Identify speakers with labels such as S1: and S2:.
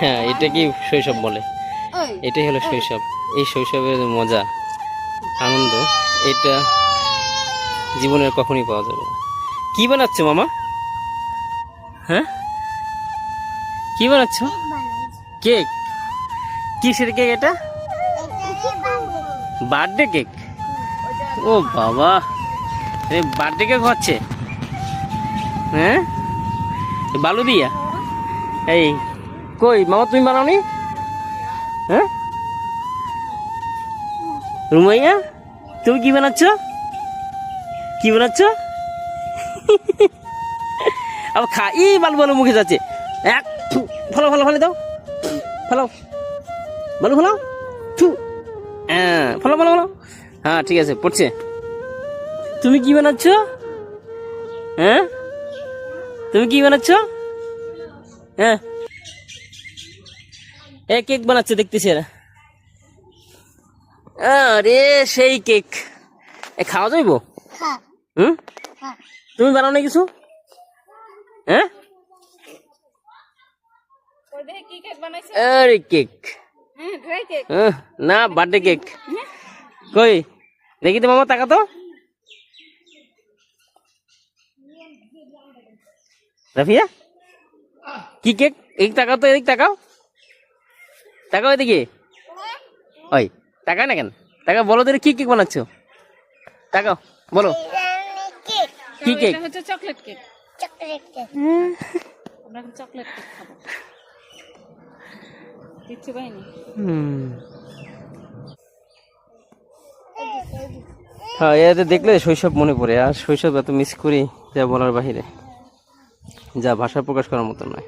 S1: হ্যাঁ, এটা কি শৈশব বলে? এটাই হলো শৈশব। এই শৈশবের মজা, আনন্দ, এটা জীবনের কখনই পাওয়া যাবে না। কি বানাচ্ছ মামা? হ্যাঁ, কি বানাচ্ছ? কেক? কিসের কেক এটা? Birthday cake? ও বাবা, বার্থডে কেক হচ্ছে? হ্যাঁ, বালু দিয়া? এই কই মামা, তুমি বানাওনি? হ্যাঁ, রুমাইয়া তুমি কি বানাচ্ছ? কি বানাচ্ছ? আবার বালু বালু মুখে যাচ্ছে। এক ফলো ফলো ফেলে দাও, ফেলো বালু, ফেলো হ্যাঁ, ফলো ফলো ফলো। হ্যাঁ ঠিক আছে, পড়ছে। তুমি কি বানাচ্ছ? হ্যাঁ, তুমি কি বানাচ্ছ? হ্যাঁ, এ কেক বানাচ্ছে দেখতেছি এরা। আরে সেই কেক খাওয়া যাইবো? হুম, তুমি বানাও না কিছু? হ্যাঁ, আরে কেক না, বার্থডে কেক। কই দেখি তো মামা, তাকা তো। রাফিয়া কি কেক? এই তাকাও তো, এদিক তাকাও, তাকাও এদিকে। ওই তাকায় না কেন? তাকাও, বলো তো কি কেক বানাচ্ছো? তাকাও, বলো কি cake?
S2: Chocolate cake. Chocolate cake. আমরা চকলেট কেক খাবো। কিচ্ছু পাইনি।
S1: হ্যাঁ, এতে দেখলে শৈশব মনে পড়ে। আর শৈশব এত মিস করি যা বলার বাহিরে, যা ভাষা প্রকাশ করার মতো নয়।